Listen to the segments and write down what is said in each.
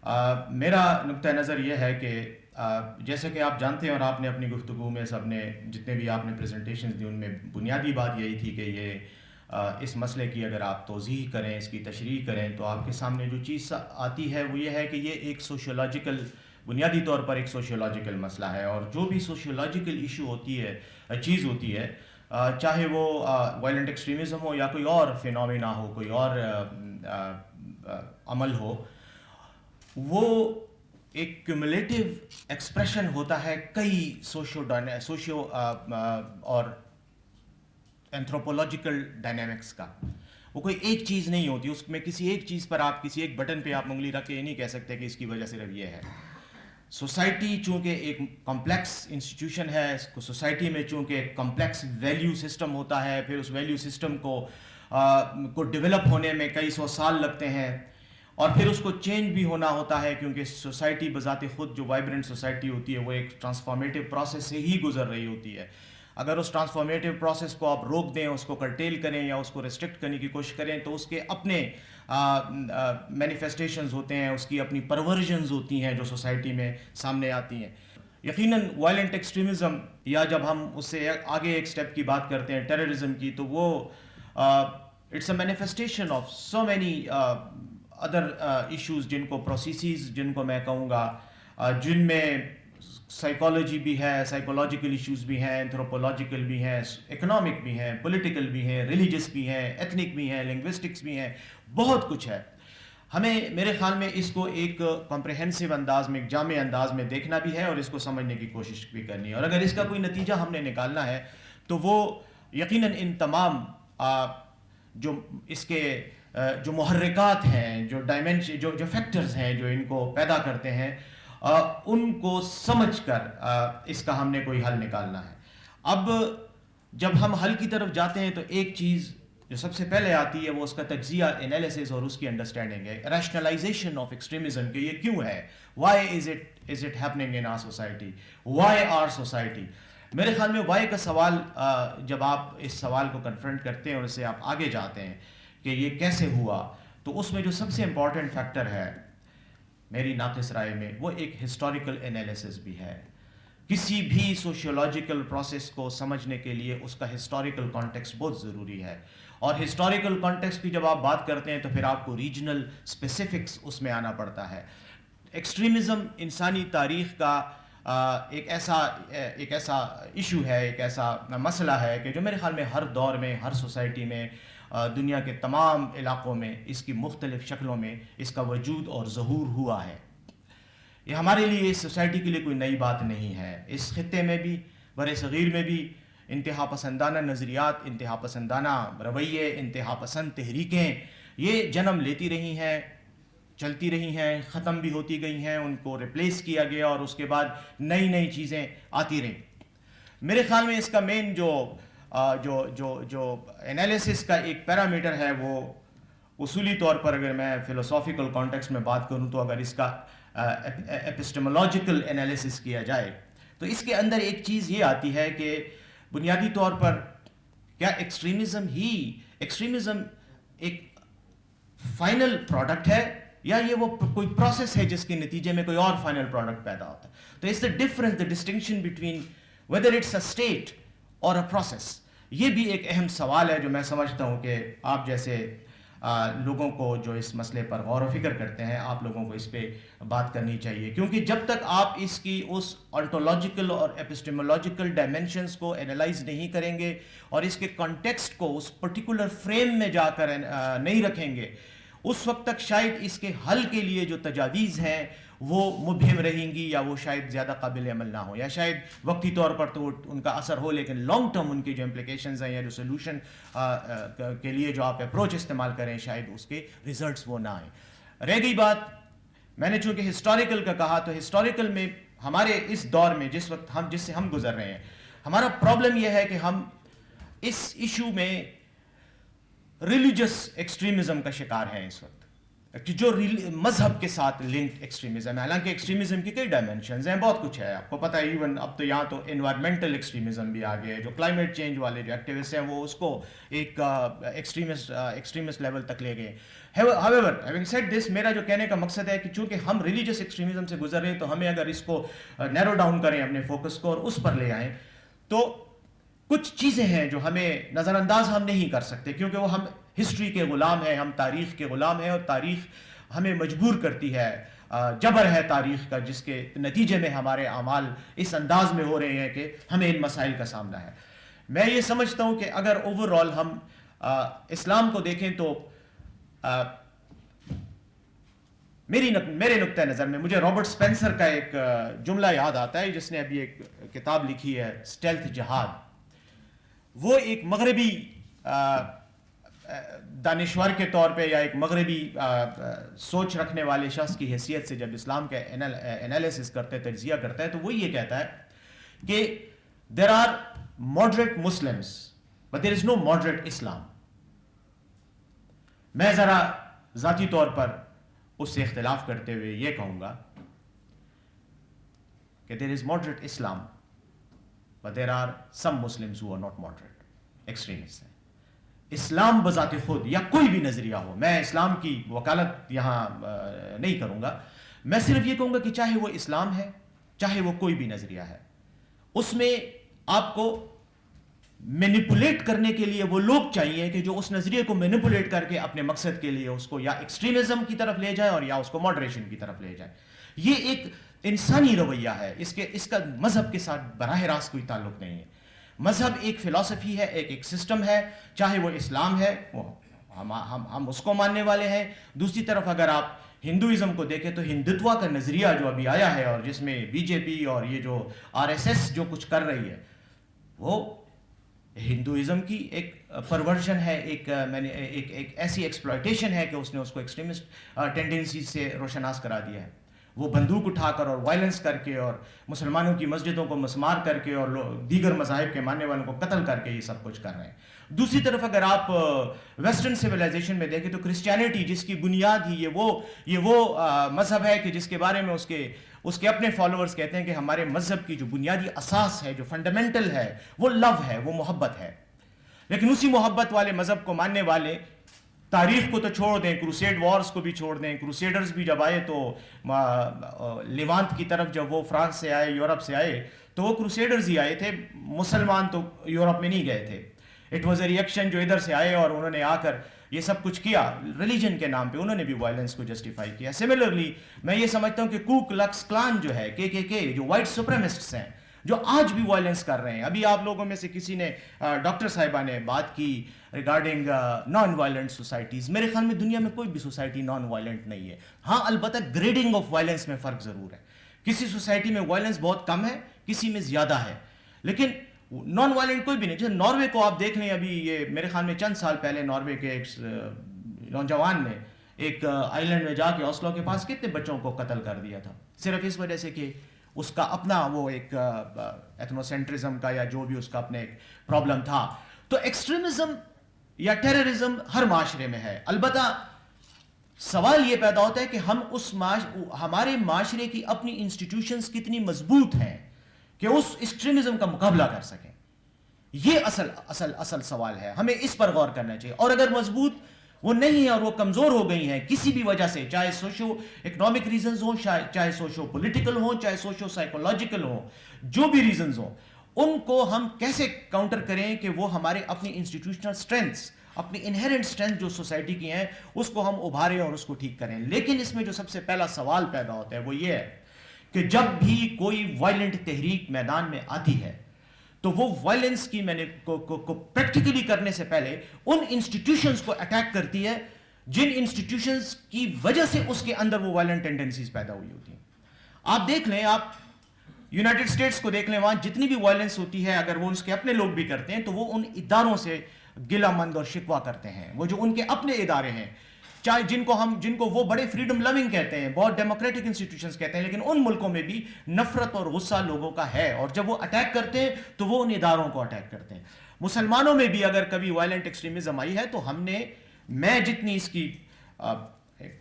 میرا نقطہ نظر یہ ہے کہ جیسے کہ آپ جانتے ہیں اور آپ نے اپنی گفتگو میں سب نے جتنے بھی آپ نے پریزنٹیشنز دی ان میں بنیادی بات یہی تھی کہ یہ اس مسئلے کی اگر آپ توضیح کریں، اس کی تشریح کریں، تو آپ کے سامنے جو چیز آتی ہے وہ یہ ہے کہ یہ ایک سوشیولوجیکل، بنیادی طور پر ایک سوشیولوجیکل مسئلہ ہے، اور جو بھی سوشیولوجیکل ایشو ہوتی ہے، چیز ہوتی ہے، چاہے وہ وائلنٹ ایکسٹریمزم ہو یا کوئی اور فینومینا ہو، کوئی اور عمل ہو، وہ ایک کیومولیٹو ایکسپریشن ہوتا ہے کئی سوشیو اور اینتھروپولوجیکل ڈائنامکس کا. وہ کوئی ایک چیز نہیں ہوتی، اس میں کسی ایک چیز پر آپ کسی ایک بٹن پہ آپ انگلی رکھ کے یہ نہیں کہہ سکتے کہ اس کی وجہ صرف یہ ہے. سوسائٹی چونکہ ایک کمپلیکس انسٹیٹیوشن ہے، سوسائٹی میں چونکہ ایک کمپلیکس ویلیو سسٹم ہوتا ہے، پھر اس ویلیو سسٹم کو ڈیولپ ہونے میں کئی سو سال لگتے ہیں، اور پھر اس کو چینج بھی ہونا ہوتا ہے، کیونکہ سوسائٹی بذات خود جو وائبرنٹ سوسائٹی ہوتی ہے وہ ایک ٹرانسفارمیٹیو پروسیس سے ہی گزر رہی ہوتی ہے. اگر اس ٹرانسفارمیٹیو پروسیس کو آپ روک دیں، اس کو کرٹیل کریں یا اس کو ریسٹرکٹ کرنے کی کوشش کریں، تو اس کے اپنے مینیفیسٹیشنز ہوتے ہیں، اس کی اپنی پرورژنز ہوتی ہیں جو سوسائٹی میں سامنے آتی ہیں. یقیناً وائلنٹ ایکسٹریمزم، یا جب ہم اس سے آگے ایک سٹیپ کی بات کرتے ہیں ٹیررزم کی، تو وہ it's a manifestation of so many other issues, جن کو پروسیسز جن کو میں کہوں گا، جن میں سائیکالوجی بھی ہے، سائیکولوجیکل ایشوز بھی ہیں، اینتھروپولوجیکل بھی ہیں، اکنامک بھی ہیں، پولیٹیکل بھی ہیں، ریلیجس بھی ہیں، ایتھنک بھی ہیں، لنگوسٹکس بھی ہیں، بہت کچھ ہے. ہمیں میرے خیال میں اس کو ایک کمپریہنسو انداز میں، ایک جامع انداز میں دیکھنا بھی ہے اور اس کو سمجھنے کی کوشش بھی کرنی ہے. اور اگر اس کا کوئی نتیجہ ہم نے نکالنا ہے تو وہ یقیناً ان تمام جو اس کے جو محرکات ہیں، جو ڈائمینشن، جو فیکٹرز ہیں جو ان کو پیدا کرتے ہیں، ان کو سمجھ کر اس کا ہم نے کوئی حل نکالنا ہے. اب جب ہم حل کی طرف جاتے ہیں تو ایک چیز جو سب سے پہلے آتی ہے وہ اس کا تجزیہ، انالیسس اور اس کی انڈرسٹینڈنگ ہے، ریشنلائزیشن آف ایکسٹریمزم، کہ یہ کیوں ہے، why is it happening in our society, why our society. میرے خیال میں وائی کا سوال، جب آپ اس سوال کو کنفرنٹ کرتے ہیں اور اس سے آپ آگے جاتے ہیں کہ یہ کیسے ہوا، تو اس میں جو سب سے امپورٹنٹ فیکٹر ہے میری ناقص رائے میں، وہ ایک ہسٹوریکل انالیسس بھی ہے. کسی بھی سوشیولوجیکل پروسیس کو سمجھنے کے لیے اس کا ہسٹوریکل کانٹیکسٹ بہت ضروری ہے، اور ہسٹوریکل کانٹیکسٹ کی جب آپ بات کرتے ہیں تو پھر آپ کو ریجنل اسپیسیفکس اس میں آنا پڑتا ہے. ایکسٹریمزم انسانی تاریخ کا ایک ایسا ایشو ہے، ایک ایسا مسئلہ ہے کہ جو میرے خیال میں ہر دور میں، ہر سوسائٹی میں، دنیا کے تمام علاقوں میں اس کی مختلف شکلوں میں اس کا وجود اور ظہور ہوا ہے. یہ ہمارے لیے، اس سوسائٹی کے لیے کوئی نئی بات نہیں ہے. اس خطے میں بھی، بر صغیر میں بھی، انتہا پسندانہ نظریات، انتہا پسندانہ رویے، انتہا پسند تحریکیں یہ جنم لیتی رہی ہیں، چلتی رہی ہیں، ختم بھی ہوتی گئی ہیں، ان کو ریپلیس کیا گیا اور اس کے بعد نئی نئی چیزیں آتی رہیں. میرے خیال میں اس کا مین جو انالیسس کا ایک پیرامیٹر ہے، وہ اصولی طور پر اگر میں فلسافیکل کانٹیکسٹ میں بات کروں تو اگر اس کا ایپسٹیمولوجیکل انالیسس کیا جائے تو اس کے اندر ایک چیز یہ آتی ہے کہ بنیادی طور پر کیا ایکسٹریمزم ایک فائنل پروڈکٹ ہے، یا یہ وہ کوئی پروسیس ہے جس کے نتیجے میں کوئی اور فائنل پروڈکٹ پیدا ہوتا ہے. تو اس the difference, the distinction between whether it's a state or a process, یہ بھی ایک اہم سوال ہے جو میں سمجھتا ہوں کہ آپ جیسے لوگوں کو جو اس مسئلے پر غور و فکر کرتے ہیں، آپ لوگوں کو اس پہ بات کرنی چاہیے. کیونکہ جب تک آپ اس کی اس آنٹولوجیکل اور ایپسٹیمولوجیکل ڈائمینشنز کو انالائز نہیں کریں گے اور اس کے کانٹیکسٹ کو اس پرٹیکولر فریم میں جا کر نہیں رکھیں گے، اس وقت تک شاید اس کے حل کے لیے جو تجاویز ہیں وہ مبہم رہیں گی، یا وہ شاید زیادہ قابل عمل نہ ہو، یا شاید وقتی طور پر تو ان کا اثر ہو، لیکن لانگ ٹرم ان کی جو امپلیکیشنز ہیں یا جو سولوشن کے لیے جو آپ اپروچ استعمال کریں شاید اس کے ریزلٹس وہ نہ آئیں. رہ گئی بات، میں نے چونکہ ہسٹوریکل کا کہا، تو ہسٹوریکل میں ہمارے اس دور میں جس سے ہم گزر رہے ہیں، ہمارا پرابلم یہ ہے کہ ہم اس ایشو میں ریلیجس ایکسٹریمزم کا شکار ہیں اس وقت. کہ جو مذہب کے ساتھ لنکڈ ایکسٹریمزم ہے. حالانکہ ایکسٹریمزم کی کئی ڈائمینشنز ہیں, بہت کچھ ہے, آپ کو پتہ ہے. ایون اب تو یہاں تو انوائرمنٹل ایکسٹریمزم بھی آ گیا ہے, جو کلائمیٹ چینج والے جو ایکٹیوسٹ ہیں وہ اس کو ایک ایکسٹریمسٹ لیول تک لے گئے. However, having said this, میرا جو کہنے کا مقصد ہے کہ چونکہ ہم ریلیجس ایکسٹریمزم سے گزر رہے ہیں, تو ہمیں اگر اس کو نیرو ڈاؤن کریں اپنے فوکس کو اور اس پر لے آئیں, تو کچھ چیزیں ہیں جو ہمیں نظر انداز ہم نہیں کر سکتے, کیونکہ وہ ہم ہسٹری کے غلام ہیں, ہم تاریخ کے غلام ہیں, اور تاریخ ہمیں مجبور کرتی ہے, جبر ہے تاریخ کا, جس کے نتیجے میں ہمارے اعمال اس انداز میں ہو رہے ہیں کہ ہمیں ان مسائل کا سامنا ہے. میں یہ سمجھتا ہوں کہ اگر اوور آل ہم اسلام کو دیکھیں تو میرے نقطۂ نظر میں مجھے رابرٹ اسپینسر کا ایک جملہ یاد آتا ہے, جس نے ابھی ایک کتاب لکھی ہے اسٹیلتھ جہاد. وہ ایک مغربی دانشور کے طور پہ یا ایک مغربی سوچ رکھنے والے شخص کی حیثیت سے جب اسلام کا انالیسس کرتے ہیں, تجزیہ کرتا ہے, تو وہ یہ کہتا ہے کہ there are moderate Muslims but there is no moderate Islam. میں ذرا ذاتی طور پر اس سے اختلاف کرتے ہوئے یہ کہوں گا کہ there is moderate Islam but there are some Muslims who are not moderate extremist ہیں. اسلام بذات خود یا کوئی بھی نظریہ ہو, میں اسلام کی وکالت یہاں نہیں کروں گا, میں صرف یہ کہوں گا کہ چاہے وہ اسلام ہے چاہے وہ کوئی بھی نظریہ ہے, اس میں آپ کو مینیپولیٹ کرنے کے لیے وہ لوگ چاہیے کہ جو اس نظریے کو مینیپولیٹ کر کے اپنے مقصد کے لیے اس کو یا ایکسٹریمزم کی طرف لے جائے اور یا اس کو ماڈریشن کی طرف لے جائے. یہ ایک انسانی رویہ ہے, اس کا مذہب کے ساتھ براہ راست کوئی تعلق نہیں ہے. مذہب ایک فلسفی ہے, ایک سسٹم ہے, چاہے وہ اسلام ہے وہ ہم اس کو ماننے والے ہیں. دوسری طرف اگر آپ ہندوازم کو دیکھیں تو ہندوتوا کا نظریہ جو ابھی آیا ہے اور جس میں بی جے پی اور یہ جو RSS جو کچھ کر رہی ہے, وہ ہندوازم کی ایک پرورژن ہے, ایک ایسی ایکسپلائٹیشن ہے کہ اس نے اس کو ایکسٹریمسٹ ٹینڈنسی سے روشناس کرا دیا ہے. وہ بندوق اٹھا کر اور وائلنس کر کے اور مسلمانوں کی مسجدوں کو مسمار کر کے اور دیگر مذاہب کے ماننے والوں کو قتل کر کے یہ سب کچھ کر رہے ہیں. دوسری طرف اگر آپ ویسٹرن سویلائزیشن میں دیکھیں تو کرسچینٹی, جس کی بنیاد ہی یہ وہ مذہب ہے کہ جس کے بارے میں اس کے اپنے فالوورز کہتے ہیں کہ ہمارے مذہب کی جو بنیادی اساس ہے, جو فنڈامنٹل ہے, وہ لو ہے, وہ محبت ہے. لیکن اسی محبت والے مذہب کو ماننے والے تاریخ کو تو چھوڑ دیں, کروسیڈ وارز کو بھی چھوڑ دیں. کروسیڈرز بھی جب آئے تو لیوانت کی طرف جب وہ فرانس سے آئے, یورپ سے آئے, تو وہ کروسیڈرز ہی آئے تھے, مسلمان تو یورپ میں نہیں گئے تھے. اٹ واز اے ریئیکشن جو ادھر سے آئے اور انہوں نے آ کر یہ سب کچھ کیا ریلیجن کے نام پہ, انہوں نے بھی وائلنس کو جسٹیفائی کیا. سملرلی میں یہ سمجھتا ہوں کہ کو کلکس کلان جو ہے, کے جو وائٹ سپریمسٹس ہیں, جو آج بھی وائلنس کر رہے ہیں. ابھی آپ لوگوں میں سے کسی نے, ڈاکٹر صاحبہ نے بات کی ریگارڈنگ نان وائلنٹ سوسائٹیز. میرے خیال میں دنیا میں کوئی بھی سوسائٹی نان وائلنٹ نہیں ہے. ہاں البتہ گریڈنگ آف وائلنس میں فرق ضرور ہے. کسی سوسائٹی میں وائلنس بہت کم ہے, کسی میں زیادہ ہے, لیکن نان وائلنٹ کوئی بھی نہیں. جیسے ناروے کو آپ دیکھ لیں, ابھی یہ میرے خیال میں چند سال پہلے ناروے کے ایک نوجوان نے ایک آئی لینڈ میں جا کے اوسلو کے پاس کتنے بچوں کو قتل کر دیا تھا, صرف اس وجہ سے کہ اس کا اپنا وہ ایک ایتھنوسینٹرزم کا یا جو بھی اس کا اپنے ایک پرابلم تھا. تو ایکسٹریمزم یا ٹیررزم ہر معاشرے میں ہے. البتہ سوال یہ پیدا ہوتا ہے کہ ہمارے معاشرے کی اپنی انسٹیٹیوشنز کتنی مضبوط ہیں کہ اس ایکسٹریمزم کا مقابلہ کر سکیں. یہ اصل سوال ہے, ہمیں اس پر غور کرنا چاہیے. اور اگر مضبوط وہ نہیں ہے اور وہ کمزور ہو گئی ہیں کسی بھی وجہ سے, چاہے سوشو اکنامک ریزنز ہوں, چاہے سوشو پولیٹیکل ہوں, چاہے سوشو سائیکولوجیکل ہوں, جو بھی ریزنز ہوں, ان کو ہم کیسے کاؤنٹر کریں کہ وہ ہمارے اپنی انسٹیٹیوشنل سٹرینتھس, اپنی انہیرنٹ سٹرینتھ جو سوسائٹی کی ہیں, اس کو ہم ابھاریں اور اس کو ٹھیک کریں. لیکن اس میں جو سب سے پہلا سوال پیدا ہوتا ہے وہ یہ ہے کہ جب بھی کوئی وائلنٹ تحریک میدان میں آتی ہے تو وہ وائلنس کی کو پریکٹیکلی کرنے سے پہلے ان انسٹیٹیوشنز کو اٹیک کرتی ہے جن انسٹیٹیوشنز کی وجہ سے اس کے اندر وہ وائلنٹ ٹینڈنسیز پیدا ہوئی ہوتی ہیں. آپ دیکھ لیں, آپ یونائٹڈ اسٹیٹس کو دیکھ لیں, وہاں جتنی بھی وائلنس ہوتی ہے اگر وہ اس کے اپنے لوگ بھی کرتے ہیں تو وہ ان اداروں سے گلہ مند اور شکوہ کرتے ہیں. وہ جو ان کے اپنے ادارے ہیں, چاہے جن کو وہ بڑے فریڈم لوننگ کہتے ہیں, بہت ڈیموکریٹک انسٹیٹیوشنز کہتے ہیں, لیکن ان ملکوں میں بھی نفرت اور غصہ لوگوں کا ہے, اور جب وہ اٹیک کرتے ہیں تو وہ ان اداروں کو اٹیک کرتے ہیں. مسلمانوں میں بھی اگر کبھی وائلنٹ ایکسٹریمزم آئی ہے تو میں جتنی اس کی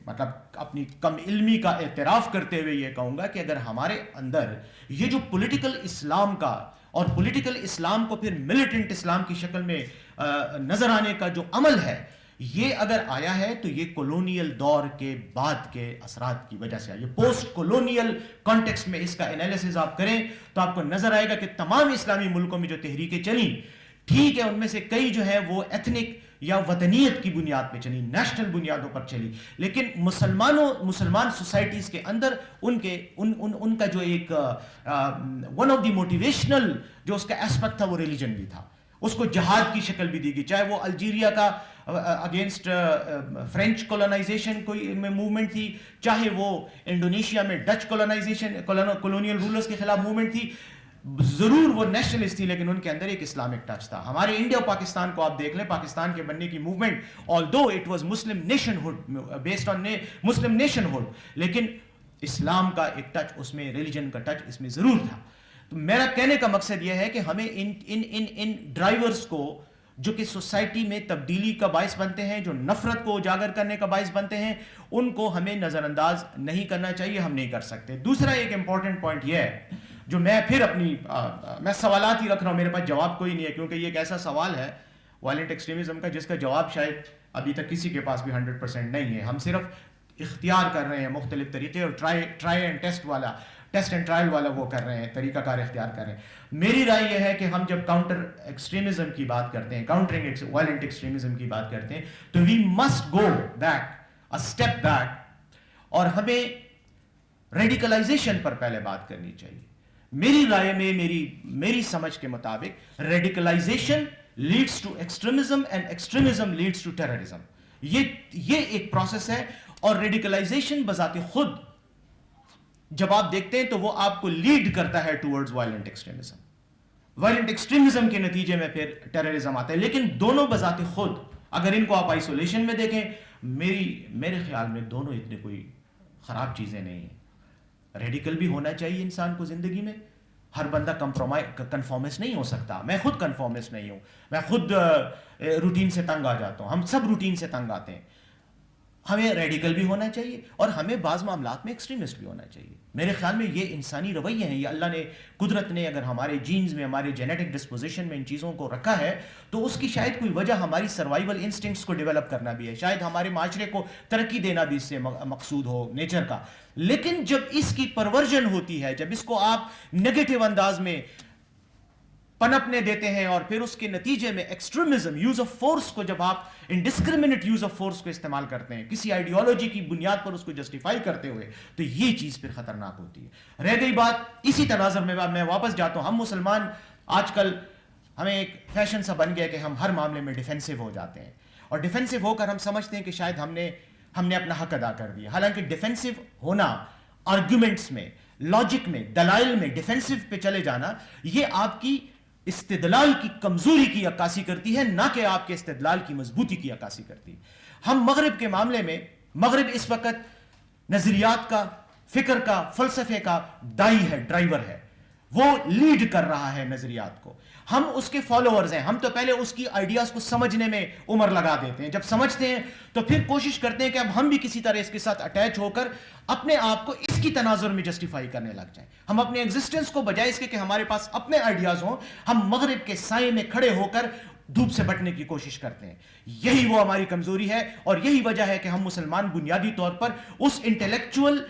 مطلب اپنی کم علمی کا اعتراف کرتے ہوئے یہ کہوں گا کہ اگر ہمارے اندر یہ جو پولیٹیکل اسلام کا اور پولیٹیکل اسلام کو پھر ملیٹنٹ اسلام کی شکل میں نظر آنے کا جو عمل ہے یہ اگر آیا ہے تو یہ کولونیل دور کے بعد کے اثرات کی وجہ سے، یہ پوسٹ کولونیل کانٹیکسٹ میں اس کا انالیسز آپ کریں تو آپ کو نظر آئے گا کہ تمام اسلامی ملکوں میں جو تحریکیں چلیں، ٹھیک ہے ان میں سے کئی جو ہے وہ ایتھنک یا وطنیت کی بنیاد پہ چلی، نیشنل بنیادوں پر چلی، لیکن مسلمان سوسائٹیز کے اندر ان کا جو ایک ون آف دی موٹیویشنل جو اس کا ایسپیکٹ تھا وہ ریلیجن بھی تھا، اس کو جہاد کی شکل بھی دی گئی، چاہے وہ الجیریا کا اگینسٹ فرینچ کولونائزیشن کوئی موومنٹ تھی، چاہے وہ انڈونیشیا میں ڈچ کولونائزیشن کولونیل رولرز کے خلاف موومنٹ تھی، ضرور وہ نیشنلسٹ تھی لیکن ان کے اندر ایک اسلامک ٹچ تھا. ہمارے انڈیا پاکستان کو آپ دیکھ لیں، پاکستان کے بننے کی movement although it was Muslim nationhood based on Muslim nationhood، لیکن اسلام کا ایک ٹچ اس میں، ریلیجن کا ٹچ اس میں ضرور تھا. تو میرا کہنے کا مقصد یہ ہے کہ ہمیں ان ڈرائیورز کو جو کہ سوسائٹی میں تبدیلی کا باعث بنتے ہیں، جو نفرت کو اجاگر کرنے کا باعث بنتے ہیں، ان کو ہمیں نظر انداز نہیں کرنا چاہیے، ہم نہیں کر سکتے. دوسرا ایک امپورٹنٹ پوائنٹ یہ ہے جو میں پھر اپنی میں سوالات ہی رکھ رہا ہوں، میرے پاس جواب کوئی نہیں ہے، کیونکہ یہ ایک ایسا سوال ہے وائلنٹ ایکسٹریمزم کا جس کا جواب شاید ابھی تک کسی کے پاس بھی 100% نہیں ہے. ہم صرف اختیار کر رہے ہیں مختلف طریقے، اور try and test and trial والا وہ کر رہے ہیں، طریقہ کار اختیار کر رہے ہیں. میری رائے یہ ہے کہ ہم جب کاؤنٹر ایکسٹریمزم کی بات کرتے ہیں، کاؤنٹرنگ وائلنٹ ایکسٹریمزم کی بات کرتے ہیں، تو we must go back, a step back, اور ہمیں ریڈیکلائزیشن پر پہلے بات کرنی چاہیے. میری رائے میں، میری سمجھ کے مطابق radicalization leads to extremism and extremism leads to terrorism. یہ ایک پروسیس ہے، اور ریڈیکلائزیشن بذات خود جب آپ دیکھتے ہیں تو وہ آپ کو لیڈ کرتا ہے towards violent extremism. Violent extremism کے نتیجے میں پھر ٹیررزم آتا ہے، لیکن دونوں بذات خود اگر ان کو آپ آئسولیشن میں دیکھیں، میرے خیال میں دونوں اتنے کوئی خراب چیزیں نہیں ہیں. ریڈیکل بھی ہونا چاہیے انسان کو زندگی میں، ہر بندہ کنفارمسٹ نہیں ہو سکتا. میں خود کنفارمسٹ نہیں ہوں، میں خود روٹین سے تنگ آ جاتا ہوں، ہم سب روٹین سے تنگ آتے ہیں. ہمیں ریڈیکل بھی ہونا چاہیے اور ہمیں بعض معاملات میں ایکسٹریمسٹ بھی ہونا چاہیے. میرے خیال میں یہ انسانی رویے ہیں، یہ اللہ نے، قدرت نے اگر ہمارے جینز میں، ہمارے جینیٹک ڈسپوزیشن میں ان چیزوں کو رکھا ہے تو اس کی شاید کوئی وجہ ہماری سروائیول انسٹنکٹس کو ڈیولپ کرنا بھی ہے، شاید ہمارے معاشرے کو ترقی دینا بھی اس سے مقصود ہو نیچر کا. لیکن جب اس کی پرورژن ہوتی ہے، جب اس کو آپ نیگیٹو انداز میں پنپنے دیتے ہیں اور پھر اس کے نتیجے میں ایکسٹریمزم، یوز آف فورس کو، جب آپ انڈسکریمنیٹ یوز آف فورس کو استعمال کرتے ہیں کسی آئیڈیالوجی کی بنیاد پر اس کو جسٹیفائی کرتے ہوئے، تو یہ چیز پھر خطرناک ہوتی ہے. رہ گئی بات اسی تناظر میں واپس جاتا ہوں. ہم مسلمان آج کل ہمیں ایک فیشن سا بن گیا کہ ہم ہر معاملے میں ڈیفینسو ہو جاتے ہیں، اور ڈیفینسو ہو کر ہم سمجھتے ہیں کہ شاید ہم نے اپنا حق ادا کر دیا. حالانکہ ڈیفینسو ہونا، آرگیومنٹس میں، لاجک میں، دلائل میں ڈیفینسو پہ چلے جانا، یہ آپ کی استدلال کی کمزوری کی عکاسی کرتی ہے، نہ کہ آپ کے استدلال کی مضبوطی کی عکاسی کرتی ہے. ہم مغرب کے معاملے میں، مغرب اس وقت نظریات کا، فکر کا، فلسفے کا دائی ہے، ڈرائیور ہے، وہ لیڈ کر رہا ہے نظریات کو. ہم اس کے فالوورز ہیں. ہم تو پہلے اس کی آئیڈیاز کو سمجھنے میں عمر لگا دیتے ہیں، جب سمجھتے ہیں تو پھر کوشش کرتے ہیں کہ اب ہم بھی کسی طرح اس کے ساتھ اٹیچ ہو کر اپنے آپ کو اس کی تناظر میں جسٹیفائی کرنے لگ جائیں. ہم اپنے ایگزسٹنس کو بجائے اس کے کہ ہمارے پاس اپنے آئیڈیاز ہوں، ہم مغرب کے سائے میں کھڑے ہو کر دھوپ سے بچنے کی کوشش کرتے ہیں. یہی وہ ہماری کمزوری ہے، اور یہی وجہ ہے کہ ہم مسلمان بنیادی طور پر اس انٹلیکچوئل،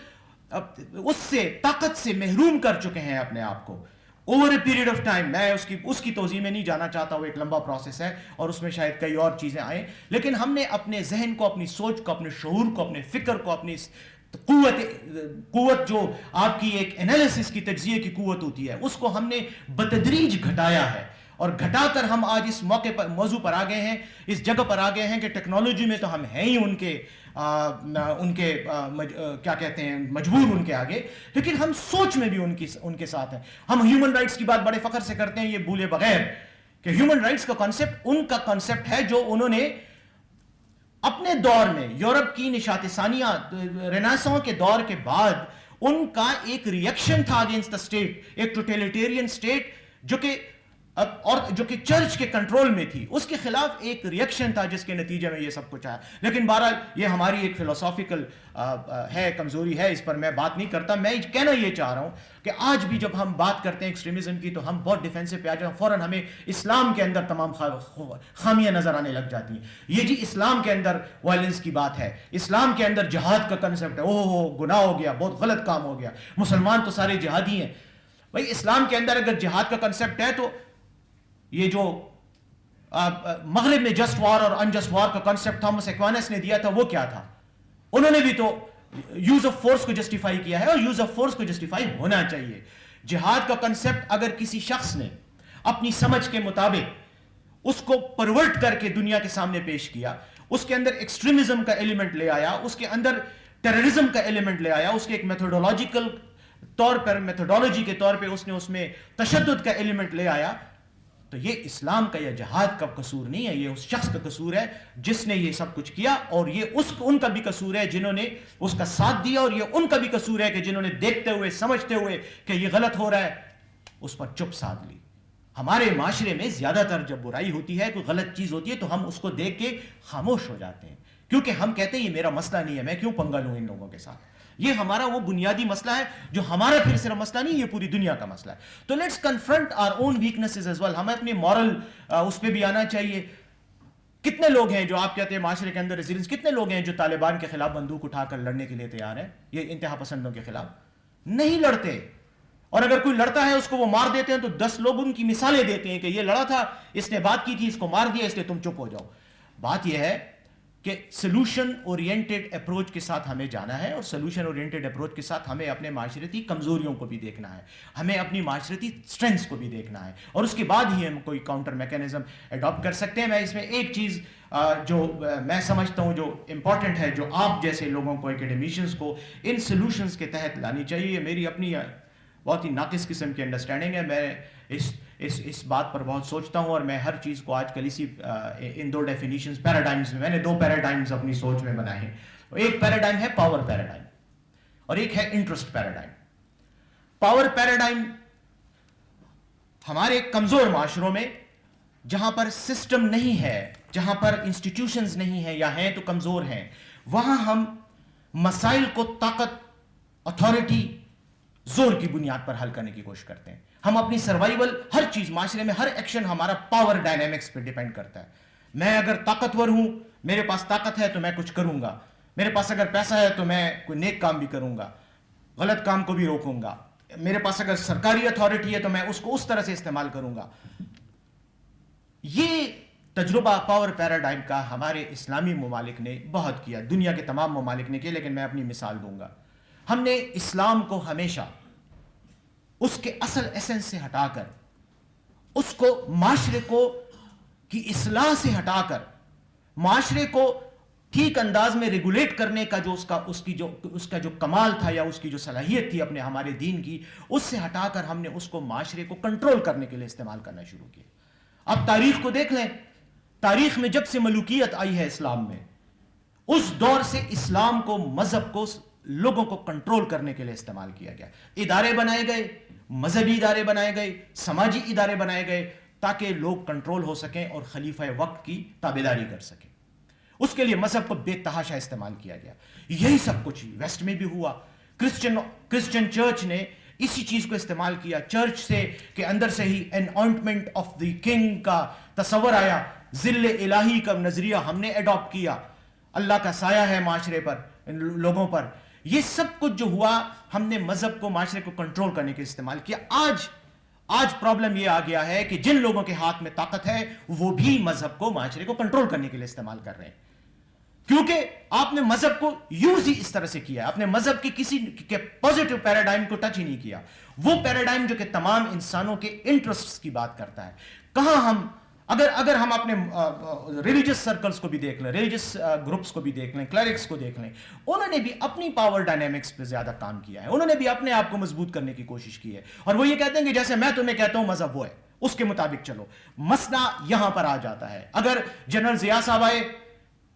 اس سے طاقت سے محروم کر چکے ہیں اپنے آپ کو over a period of time. میں اس کی توضیح میں نہیں جانا چاہتا، وہ ایک لمبا پروسیس ہے اور اس میں شاید کئی اور چیزیں آئیں، لیکن ہم نے اپنے ذہن کو، اپنی سوچ کو، اپنے شعور کو، اپنے فکر کو، اپنی قوت جو آپ کی ایک انالیسس کی، تجزیے کی قوت ہوتی ہے، اس کو ہم نے بتدریج گھٹایا ہے. اور گھٹا کر ہم آج اس موضوع پر آ گئے ہیں، اس جگہ پر آ گئے ہیں کہ ٹیکنالوجی میں تو ہم ہیں ہی ان کے کیا کہتے ہیں، مجبور ان کے آگے، لیکن ہم سوچ میں بھی ان کے ساتھ ہیں. ہم ہیومن رائٹس کی بات بڑے فخر سے کرتے ہیں، یہ بھولے بغیر کہ ہیومن رائٹس کا کانسیپٹ ان کا کانسیپٹ ہے جو انہوں نے اپنے دور میں، یورپ کی نشاط ثانیہ، رینیسانس کے دور کے بعد، ان کا ایک ریئیکشن تھا اگینسٹ دا اسٹیٹ، ایک ٹوٹیلیٹیرین اسٹیٹ جو کہ اور جو کہ چرچ کے کنٹرول میں تھی، اس کے خلاف ایک ریئیکشن تھا جس کے نتیجے میں یہ سب کچھ آیا. لیکن بہرحال یہ ہماری ایک فلسافیکل ہے، کمزوری ہے، اس پر میں بات نہیں کرتا. میں کہنا یہ چاہ رہا ہوں کہ آج بھی جب ہم بات کرتے ہیں ایکسٹریمزم کی تو ہم بہت ڈیفینسو پہ آ جائیں، فوراً ہمیں اسلام کے اندر تمام خامیاں نظر آنے لگ جاتی ہیں. یہ جی اسلام کے اندر وائلنس کی بات ہے، اسلام کے اندر جہاد کا کنسیپٹ ہے، اوہ گناہ ہو گیا، بہت غلط کام ہو گیا، مسلمان تو سارے جہادی ہیں. بھائی اسلام کے اندر اگر جہاد کا کنسیپٹ ہے تو یہ جو مغرب میں جسٹ وار اور انجسٹ وار کا کنسیپٹ تھامس ایکوینس نے دیا تھا وہ کیا تھا؟ انہوں نے بھی تو یوز آف فورس کو جسٹیفائی کیا ہے، اور یوز آف فورس کو جسٹیفائی ہونا چاہیے. جہاد کا کنسیپٹ اگر کسی شخص نے اپنی سمجھ کے مطابق اس کو پرورٹ کر کے دنیا کے سامنے پیش کیا، اس کے اندر ایکسٹریمزم کا ایلیمنٹ لے آیا، اس کے اندر ٹیررزم کا ایلیمنٹ لے آیا، اس کے ایک میتھوڈولوجیکل طور پر، میتھوڈولوجی کے طور پہ اس میں تشدد کا ایلیمنٹ لے آیا، تو یہ اسلام کا یا جہاد کا قصور نہیں ہے، یہ اس شخص کا قصور ہے جس نے یہ سب کچھ کیا، اور یہ ان کا بھی قصور ہے جنہوں نے اس کا ساتھ دیا، اور یہ ان کا بھی قصور ہے کہ جنہوں نے دیکھتے ہوئے سمجھتے ہوئے کہ یہ غلط ہو رہا ہے اس پر چپ سادھ لی. ہمارے معاشرے میں زیادہ تر جب برائی ہوتی ہے، کوئی غلط چیز ہوتی ہے تو ہم اس کو دیکھ کے خاموش ہو جاتے ہیں، کیونکہ ہم کہتے ہیں یہ میرا مسئلہ نہیں ہے، میں کیوں پنگا لوں ان لوگوں کے ساتھ. یہ ہمارا وہ بنیادی مسئلہ ہے جو ہمارا پھر صرف مسئلہ نہیں، یہ پوری دنیا کا مسئلہ ہے. تو let's confront our own weaknesses as well. ہمیں اپنی مورل اس پہ بھی آنا چاہیے. کتنے لوگ ہیں جو آپ کہتے ہیں معاشرے کے اندر ریزیلنس، کتنے لوگ ہیں جو طالبان کے خلاف بندوق اٹھا کر لڑنے کے لیے تیار ہیں؟ یہ انتہا پسندوں کے خلاف نہیں لڑتے، اور اگر کوئی لڑتا ہے اس کو وہ مار دیتے ہیں تو 10 لوگ ان کی مثالیں دیتے ہیں کہ یہ لڑا تھا، اس نے بات کی تھی، اس کو مار دیا، اس لیے تم چپ ہو جاؤ. بات یہ ہے کہ سلوشن اورینٹڈ اپروچ کے ساتھ ہمیں جانا ہے، اور سلوشن اورینٹڈ اپروچ کے ساتھ ہمیں اپنے معاشرتی کمزوریوں کو بھی دیکھنا ہے، ہمیں اپنی معاشرتی سٹرینگز کو بھی دیکھنا ہے، اور اس کے بعد ہی ہم کوئی کاؤنٹر میکینزم اڈاپٹ کر سکتے ہیں. میں اس میں ایک چیز جو میں سمجھتا ہوں جو امپورٹنٹ ہے، جو آپ جیسے لوگوں کو، اکیڈیمیشنز کو ان سلوشنز کے تحت لانی چاہیے، میری اپنی بہت ہی ناقص قسم کی انڈرسٹینڈنگ ہے. میں اس بات پر بہت سوچتا ہوں، اور میں ہر چیز کو آج کل ان 2 ڈیفینیشنز پیراڈائمز میں نے 2 پیراڈائمز اپنی سوچ میں بنائے ہیں. ایک پیراڈائم ہے پاور پیراڈائم، اور ایک ہے انٹرسٹ پیراڈائم. پاور پیراڈائم ہمارے کمزور معاشروں میں، جہاں پر سسٹم نہیں ہے، جہاں پر انسٹیٹیوشنز نہیں ہیں یا ہیں تو کمزور ہیں، وہاں ہم مسائل کو طاقت، اتھارٹی، زور کی بنیاد پر حل کرنے کی کوشش کرتے ہیں. ہم اپنی سروائیول، ہر چیز معاشرے میں، ہر ایکشن ہمارا پاور ڈائنامکس پہ ڈیپینڈ کرتا ہے. میں اگر طاقتور ہوں، میرے پاس طاقت ہے تو میں کچھ کروں گا، میرے پاس اگر پیسہ ہے تو میں کوئی نیک کام بھی کروں گا، غلط کام کو بھی روکوں گا، میرے پاس اگر سرکاری اتھارٹی ہے تو میں اس کو اس طرح سے استعمال کروں گا. یہ تجربہ پاور پیراڈائم کا ہمارے اسلامی ممالک نے بہت کیا، دنیا کے تمام ممالک نے کیا، لیکن میں اپنی مثال دوں گا. ہم نے اسلام کو ہمیشہ اس کے اصل ایسنس سے ہٹا کر، اس کو معاشرے کو کی اصلاح سے ہٹا کر، معاشرے کو ٹھیک انداز میں ریگولیٹ کرنے کا جو اس کا جو کمال تھا یا اس کی جو صلاحیت تھی اپنے ہمارے دین کی، اس سے ہٹا کر ہم نے اس کو معاشرے کو کنٹرول کرنے کے لیے استعمال کرنا شروع کیا. اب تاریخ کو دیکھ لیں، تاریخ میں جب سے ملوکیت آئی ہے اسلام میں، اس دور سے اسلام کو، مذہب کو لوگوں کو کنٹرول کرنے کے لیے استعمال کیا گیا. ادارے بنائے گئے، مذہبی ادارے بنائے گئے، سماجی ادارے بنائے گئے، تاکہ لوگ کنٹرول ہو سکیں اور خلیفہ وقت کی تابعداری کر سکیں. اس کے لیے مذہب کو بے تحاشا استعمال کیا گیا. یہی سب کچھ ویسٹ میں بھی ہوا. کرسچن چرچ نے اسی چیز کو استعمال کیا. چرچ سے کے اندر سے ہی اناؤنٹمنٹ آف دی کنگ کا تصور آیا، ذل الہی کا نظریہ ہم نے اڈاپٹ کیا، اللہ کا سایہ ہے معاشرے پر، لوگوں پر. یہ سب کچھ جو ہوا، ہم نے مذہب کو معاشرے کو کنٹرول کرنے کے استعمال کیا. آج پرابلم یہ آ گیا ہے کہ جن لوگوں کے ہاتھ میں طاقت ہے وہ بھی مذہب کو، معاشرے کو کنٹرول کرنے کے لیے استعمال کر رہے ہیں، کیونکہ آپ نے مذہب کو یوز ہی اس طرح سے کیا. آپ نے مذہب کی کسی کے پازیٹیو پیراڈائم کو ٹچ ہی نہیں کیا. وہ پیراڈائم جو کہ تمام انسانوں کے انٹرسٹس کی بات کرتا ہے. کہاں ہم اگر ہم اپنے ریلیجس سرکلز کو بھی دیکھ لیں، ریلیجس گروپس کو بھی دیکھ لیں، کلرکس کو دیکھ لیں، انہوں نے بھی اپنی پاور ڈائنامکس پہ زیادہ کام کیا ہے. انہوں نے بھی اپنے آپ کو مضبوط کرنے کی کوشش کی ہے، اور وہ یہ کہتے ہیں کہ جیسے میں تمہیں کہتا ہوں مذہب وہ ہے، اس کے مطابق چلو. مسئلہ یہاں پر آ جاتا ہے. اگر جنرل ضیاء صاحب آئے،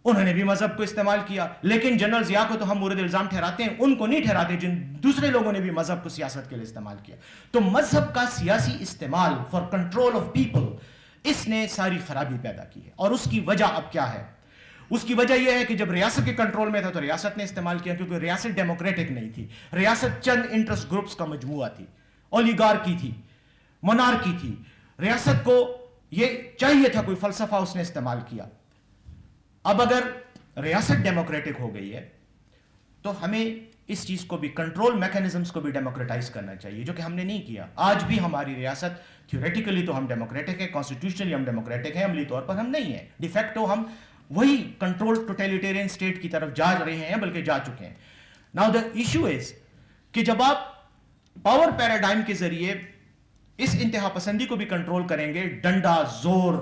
انہوں نے بھی مذہب کو استعمال کیا. لیکن جنرل ضیاء کو تو ہم مورد الزام ٹھہراتے ہیں, ان کو نہیں ٹھہراتے جن دوسرے لوگوں نے بھی مذہب کو سیاست کے لیے استعمال کیا. تو مذہب کا سیاسی استعمال فار کنٹرول آف پیپل, اس نے ساری خرابی پیدا کی ہے. اور اس کی وجہ اب کیا ہے؟ اس کی وجہ یہ ہے کہ جب ریاست کے کنٹرول میں تھا تو ریاست نے استعمال کیا, کیونکہ ریاست ڈیموکریٹک نہیں تھی. ریاست چند انٹرسٹ گروپس کا مجموعہ تھی, اولیگارکی تھی, monarchy تھی. ریاست کو یہ چاہیے تھا کوئی فلسفہ, اس نے استعمال کیا. اب اگر ریاست ڈیموکریٹک ہو گئی ہے تو ہمیں اس چیز کو بھی, کنٹرول میکینزمز کو بھی ڈیموکریٹائز کرنا چاہیے, جو کہ ہم نے نہیں کیا. آج بھی ہماری ریاست تھیوریٹیکلی تو ہم ڈیموکریٹک ہیں, کانسٹیٹیوشنلی ہم ڈیموکریٹک ہیں, عملی طور پر ہم نہیں ہیں. ڈی فیکٹو ہم وہی کنٹرول ٹوٹیلیٹیرین اسٹیٹ کی طرف جا رہے ہیں, بلکہ جا چکے ہیں. ناؤ دا ایشو از کہ جب آپ پاور پیراڈائم کے ذریعے اس انتہا پسندی کو بھی کنٹرول کریں گے, ڈنڈا, زور,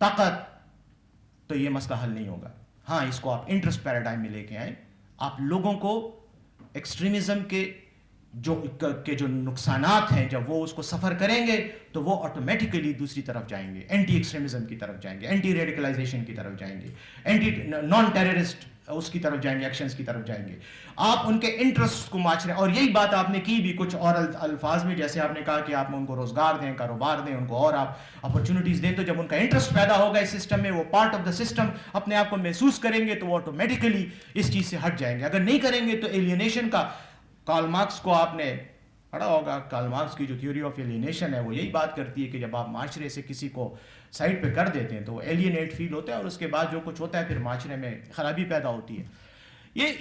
طاقت, تو یہ مسئلہ حل نہیں ہوگا. ہاں, اس کو آپ انٹرسٹ پیراڈائم میں لے کے آئیں. آپ لوگوں کو ایکسٹریمزم کے جو نقصانات ہیں, جب وہ اس کو سفر کریں گے تو وہ آٹومیٹیکلی دوسری طرف جائیں گے, اینٹی ایکسٹریمزم کی طرف جائیں گے, اینٹی ریڈیکلائزیشن کی طرف جائیں گے, اینٹی نان ٹیررسٹ اس کی طرف جائیں گے, ایکشنز کی طرف جائیں گے. آپ ان کے انٹرسٹ کو ماچ رہے ہیں. اور یہی بات آپ نے کی بھی کچھ اور الفاظ میں, جیسے آپ نے کہا کہ آپ ان کو روزگار دیں, کاروبار دیں, ان کو اور آپ اپرچونیٹیز دیں. تو جب ان کا انٹرسٹ پیدا ہوگا اس سسٹم میں, وہ پارٹ آف دا سسٹم اپنے آپ کو محسوس کریں گے, تو وہ آٹومیٹیکلی اس چیز سے ہٹ جائیں گے. اگر نہیں کریں گے تو ایلینیشن کا, کارل مارکس کو آپ نے پڑھا ہوگا, کارل مارکس کی جو تھیوری آف ایلینیشن ہے وہ یہی بات کرتی ہے کہ جب آپ معاشرے سے کسی کو سائڈ پہ کر دیتے ہیں تو وہ ایلینیٹ فیل ہوتا ہے, اور اس کے بعد جو کچھ ہوتا ہے پھر معاشرے میں خرابی پیدا ہوتی ہے.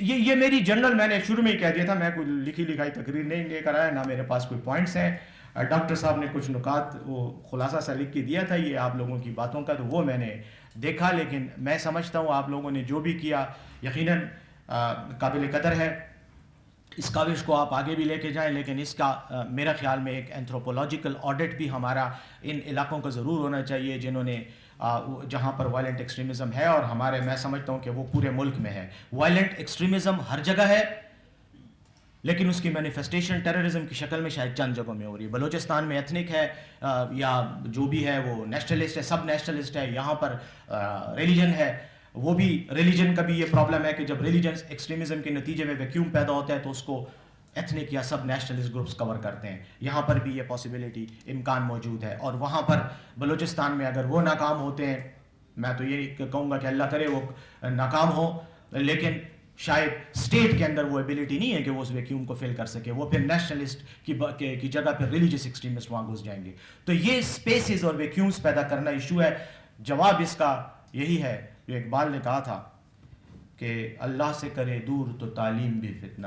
یہ میری جنرل, میں نے شروع میں ہی کہہ دیا تھا, میں کوئی لکھی لکھائی تقریر نہیں لے کر آیا, نہ میرے پاس کوئی پوائنٹس ہیں. ڈاکٹر صاحب نے کچھ نکات وہ خلاصہ سا لکھ کے دیا تھا یہ آپ لوگوں کی باتوں کا, تو وہ میں نے دیکھا. لیکن میں سمجھتا ہوں آپ لوگوں نے جو بھی کیا یقیناً قابل قدر ہے. اس کاوش کو آپ آگے بھی لے کے جائیں, لیکن اس کا میرا خیال میں ایک اینتھروپولوجیکل آڈٹ بھی ہمارا ان علاقوں کا ضرور ہونا چاہیے جنہوں نے جہاں پر وائلنٹ ایکسٹریمزم ہے. اور ہمارے, میں سمجھتا ہوں کہ وہ پورے ملک میں ہے. وائلنٹ ایکسٹریمزم ہر جگہ ہے, لیکن اس کی مینیفیسٹیشن ٹیررزم کی شکل میں شاید چند جگہوں میں ہو رہی ہے. بلوچستان میں ایتھنک ہے, یا جو بھی ہے وہ نیشنلسٹ ہے, سب نیشنلسٹ ہے. یہاں پر ریلیجن ہے, وہ بھی ریلیجن کا بھی یہ پرابلم ہے کہ جب ریلیجن ایکسٹریمزم کے نتیجے میں ویکیوم پیدا ہوتا ہے تو اس کو ایتھنک یا سب نیشنلسٹ گروپس کور کرتے ہیں. یہاں پر بھی یہ پاسبلٹی, امکان موجود ہے. اور وہاں پر بلوچستان میں اگر وہ ناکام ہوتے ہیں, میں تو یہ کہوں گا کہ اللہ کرے وہ ناکام ہو, لیکن شاید اسٹیٹ کے اندر وہ ایبلٹی نہیں ہے کہ وہ اس ویکیوم کو فل کر سکے. وہ پھر نیشنلسٹ کی جگہ پھر ریلیجس ایکسٹریمسٹ وہاں گھس جائیں گے. تو یہ اسپیسز اور ویکیومس پیدا کرنا ایشو ہے. جواب اس کا یہی ہے جو اقبال نے کہا تھا کہ اللہ سے کرے دور تو تعلیم بھی فتنہ,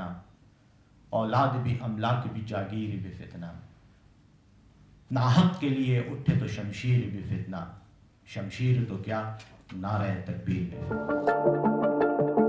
اولاد بھی املاک بھی جاگیر بھی فتنہ, ناحق کے لیے اٹھے تو شمشیر بھی فتنہ, شمشیر تو کیا نعرہ تکبیر بھی فتنہ.